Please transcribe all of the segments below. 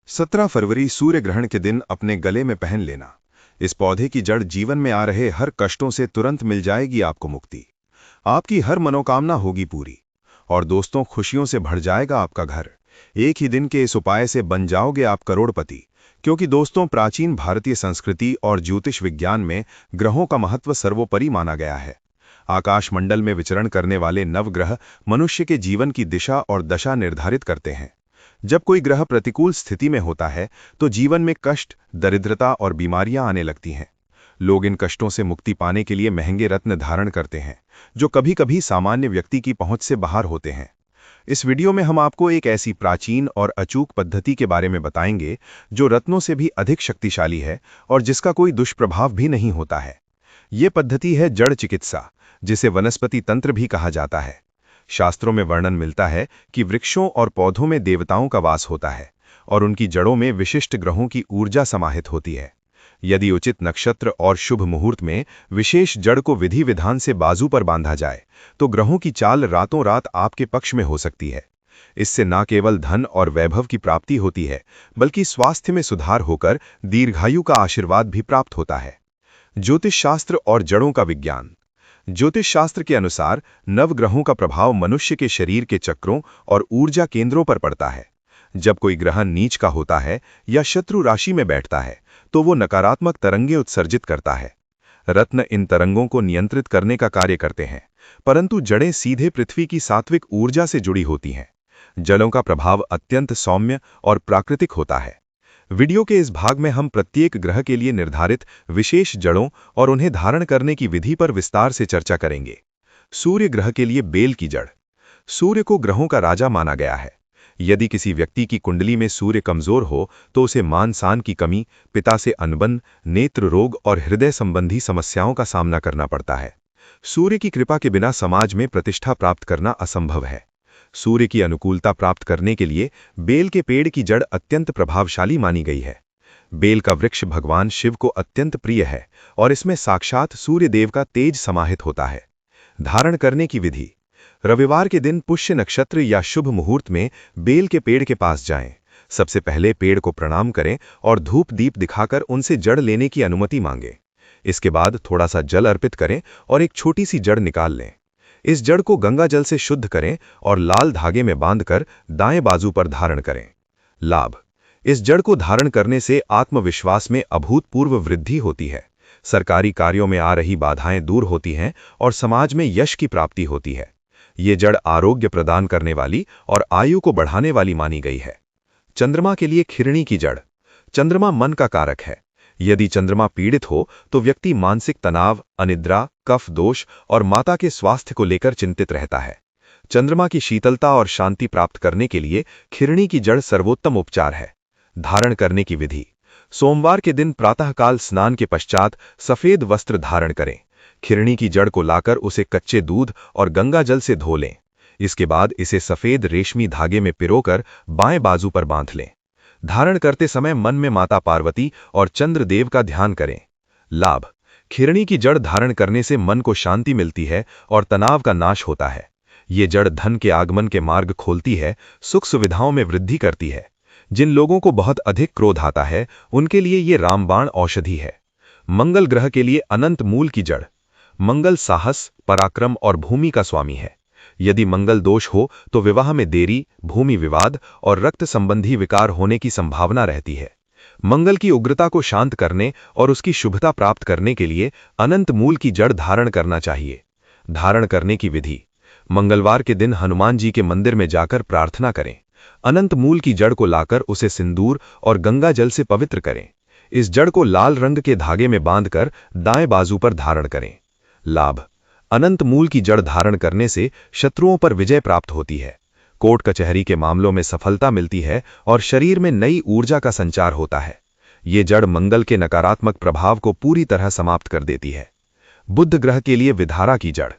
17 फरवरी सूर्य ग्रहण के दिन अपने गले में पहन लेना। इस पौधे की जड़ जीवन में आ रहे हर कष्टों से तुरंत मिल जाएगी आपको मुक्ति। आपकी हर मनोकामना होगी पूरी और दोस्तों खुशियों से भर जाएगा आपका घर। एक ही दिन के इस उपाय से बन जाओगे आप करोड़पति। क्योंकि दोस्तों प्राचीन भारतीय संस्कृति और ज्योतिष विज्ञान में ग्रहों का महत्व सर्वोपरि माना गया है। आकाश मंडल में विचरण करने वाले नवग्रह मनुष्य के जीवन की दिशा और दशा निर्धारित करते हैं। जब कोई ग्रह प्रतिकूल स्थिति में होता है तो जीवन में कष्ट, दरिद्रता और बीमारियां आने लगती हैं। लोग इन कष्टों से मुक्ति पाने के लिए महंगे रत्न धारण करते हैं, जो कभी-कभी सामान्य व्यक्ति की पहुंच से बाहर होते हैं। इस वीडियो में हम आपको एक ऐसी प्राचीन और अचूक पद्धति के बारे में बताएंगे जो रत्नों से भी अधिक शक्तिशाली है और जिसका कोई दुष्प्रभाव भी नहीं होता है। ये पद्धति है जड़ चिकित्सा, जिसे वनस्पति तंत्र भी कहा जाता है। शास्त्रों में वर्णन मिलता है कि वृक्षों और पौधों में देवताओं का वास होता है और उनकी जड़ों में विशिष्ट ग्रहों की ऊर्जा समाहित होती है। यदि उचित नक्षत्र और शुभ मुहूर्त में विशेष जड़ को विधि विधान से बाजू पर बांधा जाए तो ग्रहों की चाल रातों रात आपके पक्ष में हो सकती है। इससे न केवल धन और वैभव की प्राप्ति होती है, बल्कि स्वास्थ्य में सुधार होकर दीर्घायु का आशीर्वाद भी प्राप्त होता है। ज्योतिष शास्त्र और जड़ों का विज्ञान। ज्योतिष शास्त्र के अनुसार नवग्रहों का प्रभाव मनुष्य के शरीर के चक्रों और ऊर्जा केंद्रों पर पड़ता है। जब कोई ग्रह नीच का होता है या शत्रु राशि में बैठता है तो वो नकारात्मक तरंगें उत्सर्जित करता है। रत्न इन तरंगों को नियंत्रित करने का कार्य करते हैं, परंतु जड़ें सीधे पृथ्वी की सात्विक ऊर्जा से जुड़ी होती हैं। जड़ों का प्रभाव अत्यंत सौम्य और प्राकृतिक होता है। वीडियो के इस भाग में हम प्रत्येक ग्रह के लिए निर्धारित विशेष जड़ों और उन्हें धारण करने की विधि पर विस्तार से चर्चा करेंगे। सूर्य ग्रह के लिए बेल की जड़। सूर्य को ग्रहों का राजा माना गया है। यदि किसी व्यक्ति की कुंडली में सूर्य कमजोर हो तो उसे मान-सान की कमी, पिता से अनबन, नेत्र रोग और हृदय संबंधी समस्याओं का सामना करना पड़ता है। सूर्य की कृपा के बिना समाज में प्रतिष्ठा प्राप्त करना असंभव है। सूर्य की अनुकूलता प्राप्त करने के लिए बेल के पेड़ की जड़ अत्यंत प्रभावशाली मानी गई है। बेल का वृक्ष भगवान शिव को अत्यंत प्रिय है और इसमें साक्षात सूर्य देव का तेज समाहित होता है। धारण करने की विधि। रविवार के दिन पुष्य नक्षत्र या शुभ मुहूर्त में बेल के पेड़ के पास जाएं। सबसे पहले पेड़ को प्रणाम करें और धूप दीप दिखाकर उनसे जड़ लेने की अनुमति मांगें। इसके बाद थोड़ा सा जल अर्पित करें और एक छोटी सी जड़ निकाल लें। इस जड़ को गंगा जल से शुद्ध करें और लाल धागे में बांधकर दाएं बाजू पर धारण करें। लाभ। इस जड़ को धारण करने से आत्मविश्वास में अभूतपूर्व वृद्धि होती है। सरकारी कार्यों में आ रही बाधाएं दूर होती हैं और समाज में यश की प्राप्ति होती है। ये जड़ आरोग्य प्रदान करने वाली और आयु को बढ़ाने वाली मानी गई है। चंद्रमा के लिए खिरणी की जड़। चंद्रमा मन का कारक है। यदि चंद्रमा पीड़ित हो तो व्यक्ति मानसिक तनाव, अनिद्रा, कफ दोष और माता के स्वास्थ्य को लेकर चिंतित रहता है। चंद्रमा की शीतलता और शांति प्राप्त करने के लिए खिरणी की जड़ सर्वोत्तम उपचार है। धारण करने की विधि। सोमवार के दिन प्रातःकाल स्नान के पश्चात सफेद वस्त्र धारण करें। खिरणी की जड़ को लाकर उसे कच्चे दूध और गंगा जल से धो लें। इसके बाद इसे सफेद रेशमी धागे में पिरोकर बाएं बाजू पर बांध लें। धारण करते समय मन में माता पार्वती और चंद्रदेव का ध्यान करें। लाभ। खिरणी की जड़ धारण करने से मन को शांति मिलती है और तनाव का नाश होता है। ये जड़ धन के आगमन के मार्ग खोलती है, सुख सुविधाओं में वृद्धि करती है। जिन लोगों को बहुत अधिक क्रोध आता है उनके लिए ये रामबाण औषधि है। मंगल ग्रह के लिए अनंत मूल की जड़। मंगल साहस, पराक्रम और भूमि का स्वामी है। यदि मंगल दोष हो तो विवाह में देरी, भूमि विवाद और रक्त संबंधी विकार होने की संभावना रहती है। मंगल की उग्रता को शांत करने और उसकी शुभता प्राप्त करने के लिए अनंत मूल की जड़ धारण करना चाहिए। धारण करने की विधि। मंगलवार के दिन हनुमान जी के मंदिर में जाकर प्रार्थना करें। अनंत मूल की जड़ को लाकर उसे सिंदूर और गंगा जल से पवित्र करें। इस जड़ को लाल रंग के धागे में बांधकर दाएं बाजू पर धारण करें। लाभ। अनंत मूल की जड़ धारण करने से शत्रुओं पर विजय प्राप्त होती है। कोर्ट कचहरी के मामलों में सफलता मिलती है और शरीर में नई ऊर्जा का संचार होता है। ये जड़ मंगल के नकारात्मक प्रभाव को पूरी तरह समाप्त कर देती है। बुध ग्रह के लिए विधारा की जड़।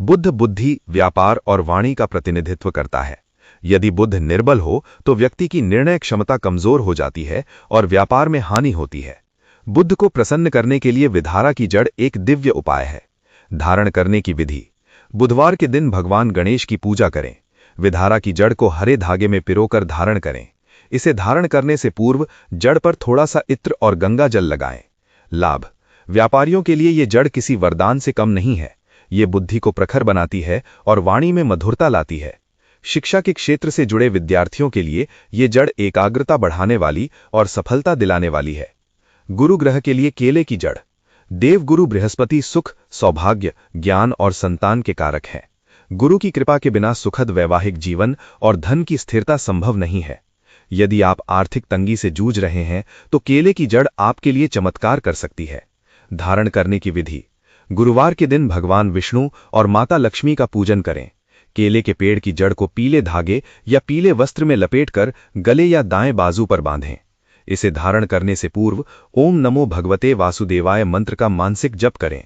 बुध बुद्धि, व्यापार और वाणी का प्रतिनिधित्व करता है। यदि बुध निर्बल हो तो व्यक्ति की निर्णय क्षमता कमजोर हो जाती है और व्यापार में हानि होती है। बुध को प्रसन्न करने के लिए विधारा की जड़ एक दिव्य उपाय है। धारण करने की विधि। बुधवार के दिन भगवान गणेश की पूजा करें। विधारा की जड़ को हरे धागे में पिरोकर धारण करें। इसे धारण करने से पूर्व जड़ पर थोड़ा सा इत्र और गंगा जल लगाएं। लाभ: व्यापारियों के लिए ये जड़ किसी वरदान से कम नहीं है। ये बुद्धि को प्रखर बनाती है और वाणी में मधुरता लाती है। शिक्षा के क्षेत्र से जुड़े विद्यार्थियों के लिए ये जड़ एकाग्रता बढ़ाने वाली और सफलता दिलाने वाली है। गुरु ग्रह के लिए केले की जड़: देवगुरु बृहस्पति सुख, सौभाग्य, ज्ञान और संतान के कारक हैं। गुरु की कृपा के बिना सुखद वैवाहिक जीवन और धन की स्थिरता संभव नहीं है। यदि आप आर्थिक तंगी से जूझ रहे हैं तो केले की जड़ आपके लिए चमत्कार कर सकती है। धारण करने की विधि: गुरुवार के दिन भगवान विष्णु और माता लक्ष्मी का पूजन करें। केले के पेड़ की जड़ को पीले धागे या पीले वस्त्र में लपेटकर गले या दाएं बाजू पर बांधें। इसे धारण करने से पूर्व ओम नमो भगवते वासुदेवाय मंत्र का मानसिक जप करें।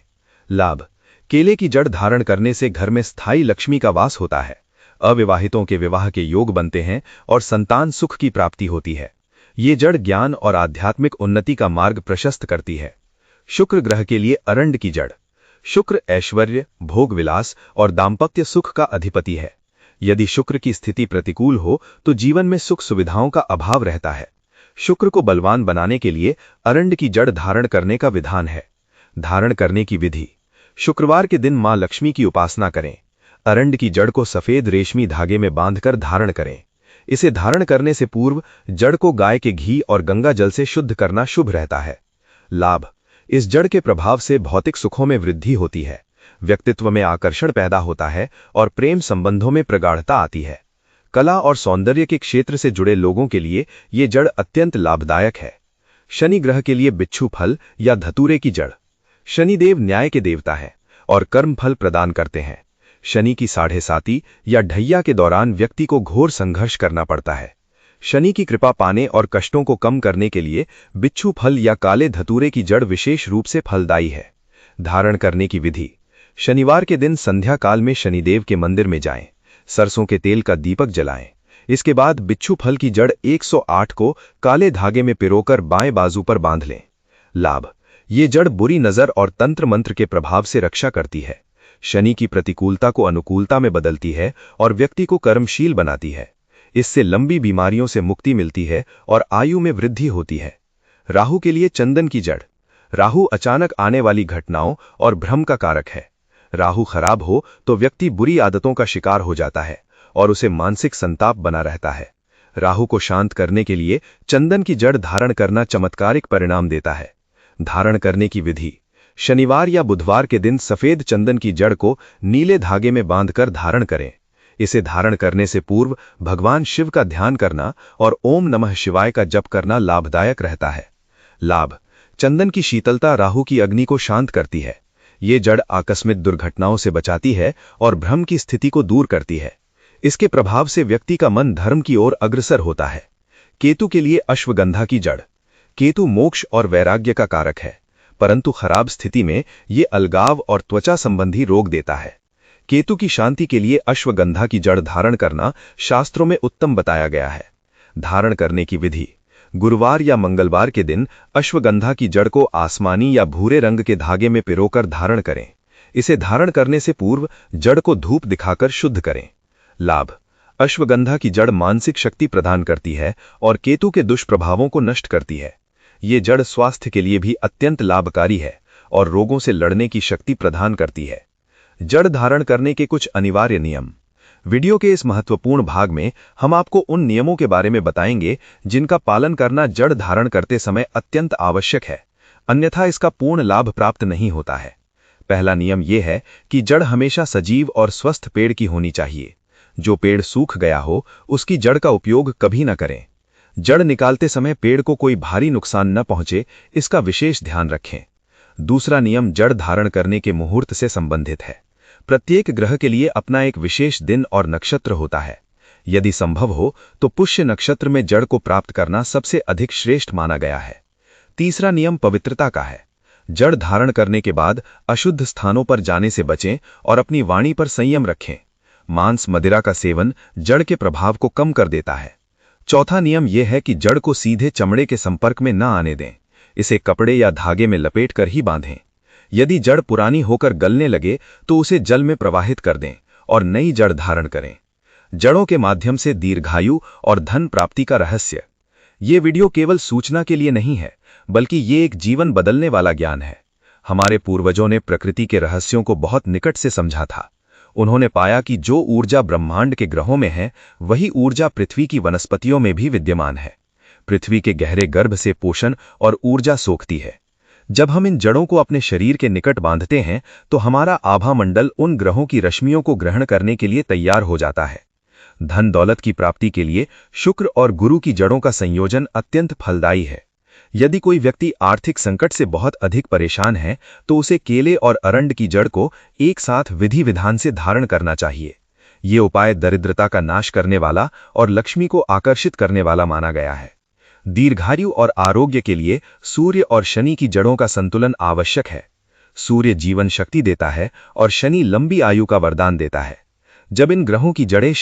लाभ: केले की जड़ धारण करने से घर में स्थायी लक्ष्मी का वास होता है। अविवाहितों के विवाह के योग बनते हैं और संतान सुख की प्राप्ति होती है। ये जड़ ज्ञान और आध्यात्मिक उन्नति का मार्ग प्रशस्त करती है। शुक्र ग्रह के लिए अरंड की जड़: शुक्र ऐश्वर्य, भोग विलास और दाम्पत्य सुख का अधिपति है। यदि शुक्र की स्थिति प्रतिकूल हो तो जीवन में सुख सुविधाओं का अभाव रहता है। शुक्र को बलवान बनाने के लिए अरंड की जड़ धारण करने का विधान है। धारण करने की विधि: शुक्रवार के दिन मां लक्ष्मी की उपासना करें। अरंड की जड़ को सफेद रेशमी धागे में बांधकर धारण करें। इसे धारण करने से पूर्व जड़ को गाय के घी और गंगा जल से शुद्ध करना शुभ रहता है। लाभ: इस जड़ के प्रभाव से भौतिक सुखों में वृद्धि होती है, व्यक्तित्व में आकर्षण पैदा होता है और प्रेम संबंधों में प्रगाढ़ता आती है। कला और सौंदर्य के क्षेत्र से जुड़े लोगों के लिए ये जड़ अत्यंत लाभदायक है। शनि ग्रह के लिए बिच्छू फल या धतूरे की जड़: शनिदेव न्याय के देवता है और कर्म फल प्रदान करते हैं। शनि की 7.5 या ढैया के दौरान व्यक्ति को घोर संघर्ष करना पड़ता है। शनि की कृपा पाने और कष्टों को कम करने के लिए बिच्छू फल या काले धतूरे की जड़ विशेष रूप से फलदायी है। धारण करने की विधि: शनिवार के दिन संध्या काल में शनिदेव के मंदिर में जाएं, सरसों के तेल का दीपक जलाएं। इसके बाद बिच्छू फल की जड़ 108 को काले धागे में पिरोकर बाएं बाजू पर बांध लें। लाभ: ये जड़ बुरी नजर और तंत्र मंत्र के प्रभाव से रक्षा करती है। शनि की प्रतिकूलता को अनुकूलता में बदलती है और व्यक्ति को कर्मशील बनाती है। इससे लंबी बीमारियों से मुक्ति मिलती है और आयु में वृद्धि होती है। राहु के लिए चंदन की जड़: राहु अचानक आने वाली घटनाओं और भ्रम का कारक है। राहु खराब हो तो व्यक्ति बुरी आदतों का शिकार हो जाता है और उसे मानसिक संताप बना रहता है। राहु को शांत करने के लिए चंदन की जड़ धारण करना चमत्कारिक परिणाम देता है। धारण करने की विधि: शनिवार या बुधवार के दिन सफेद चंदन की जड़ को नीले धागे में बांधकर धारण करें। इसे धारण करने से पूर्व भगवान शिव का ध्यान करना और ओम नमः शिवाय का जप करना लाभदायक रहता है। लाभ: चंदन की शीतलता राहु की अग्नि को शांत करती है। ये जड़ आकस्मिक दुर्घटनाओं से बचाती है और भ्रम की स्थिति को दूर करती है। इसके प्रभाव से व्यक्ति का मन धर्म की ओर अग्रसर होता है। केतु के लिए अश्वगंधा की जड़: केतु मोक्ष और वैराग्य का कारक है, परंतु खराब स्थिति में ये अलगाव और त्वचा संबंधी रोग देता है। केतु की शांति के लिए अश्वगंधा की जड़ धारण करना शास्त्रों में उत्तम बताया गया है। धारण करने की विधि: गुरुवार या मंगलवार के दिन अश्वगंधा की जड़ को आसमानी या भूरे रंग के धागे में पिरोकर धारण करें। इसे धारण करने से पूर्व जड़ को धूप दिखाकर शुद्ध करें। लाभ: अश्वगंधा की जड़ मानसिक शक्ति प्रदान करती है और केतु के दुष्प्रभावों को नष्ट करती है। ये जड़ स्वास्थ्य के लिए भी अत्यंत लाभकारी है और रोगों से लड़ने की शक्ति प्रदान करती है। जड़ धारण करने के कुछ अनिवार्य नियम: वीडियो के इस महत्वपूर्ण भाग में हम आपको उन नियमों के बारे में बताएंगे जिनका पालन करना जड़ धारण करते समय अत्यंत आवश्यक है, अन्यथा इसका पूर्ण लाभ प्राप्त नहीं होता है। पहला नियम यह है कि जड़ हमेशा सजीव और स्वस्थ पेड़ की होनी चाहिए। जो पेड़ सूख गया हो उसकी जड़ का उपयोग कभी न करें। जड़ निकालते समय पेड़ को कोई भारी नुकसान न पहुंचे, इसका विशेष ध्यान रखें। दूसरा नियम जड़ धारण करने के मुहूर्त से संबंधित है। प्रत्येक ग्रह के लिए अपना एक विशेष दिन और नक्षत्र होता है। यदि संभव हो तो पुष्य नक्षत्र में जड़ को प्राप्त करना सबसे अधिक श्रेष्ठ माना गया है। तीसरा नियम पवित्रता का है। जड़ धारण करने के बाद अशुद्ध स्थानों पर जाने से बचें और अपनी वाणी पर संयम रखें। मांस मदिरा का सेवन जड़ के प्रभाव को कम कर देता है। चौथा नियम यह है कि जड़ को सीधे चमड़े के संपर्क में न आने दें। इसे कपड़े या धागे में लपेटकर ही बांधें। यदि जड़ पुरानी होकर गलने लगे तो उसे जल में प्रवाहित कर दें और नई जड़ धारण करें। जड़ों के माध्यम से दीर्घायु और धन प्राप्ति का रहस्य। ये वीडियो केवल सूचना के लिए नहीं है, बल्कि ये एक जीवन बदलने वाला ज्ञान है। हमारे पूर्वजों ने प्रकृति के रहस्यों को बहुत निकट से समझा था। उन्होंने पाया कि जो ऊर्जा ब्रह्मांड के ग्रहों में है, वही ऊर्जा पृथ्वी की वनस्पतियों में भी विद्यमान है। पृथ्वी के गहरे गर्भ से पोषण और ऊर्जा सोखती है। जब हम इन जड़ों को अपने शरीर के निकट बांधते हैं, तो हमारा आभा मंडल उन ग्रहों की रश्मियों को ग्रहण करने के लिए तैयार हो जाता है। धन दौलत की प्राप्ति के लिए शुक्र और गुरु की जड़ों का संयोजन अत्यंत फलदायी है। यदि कोई व्यक्ति आर्थिक संकट से बहुत अधिक परेशान है, तो उसे केले और अरंड की जड़ को एक साथ विधि विधान से धारण करना चाहिए। ये उपाय दरिद्रता का नाश करने वाला और लक्ष्मी को आकर्षित करने वाला माना गया है। दीर्घायु और आरोग्य के लिए सूर्य और शनि की जड़ों का संतुलन आवश्यक है। सूर्य जीवन शक्ति देता है और शनि लंबी आयु का वरदान देता है। जब इन ग्रहों की जड़ें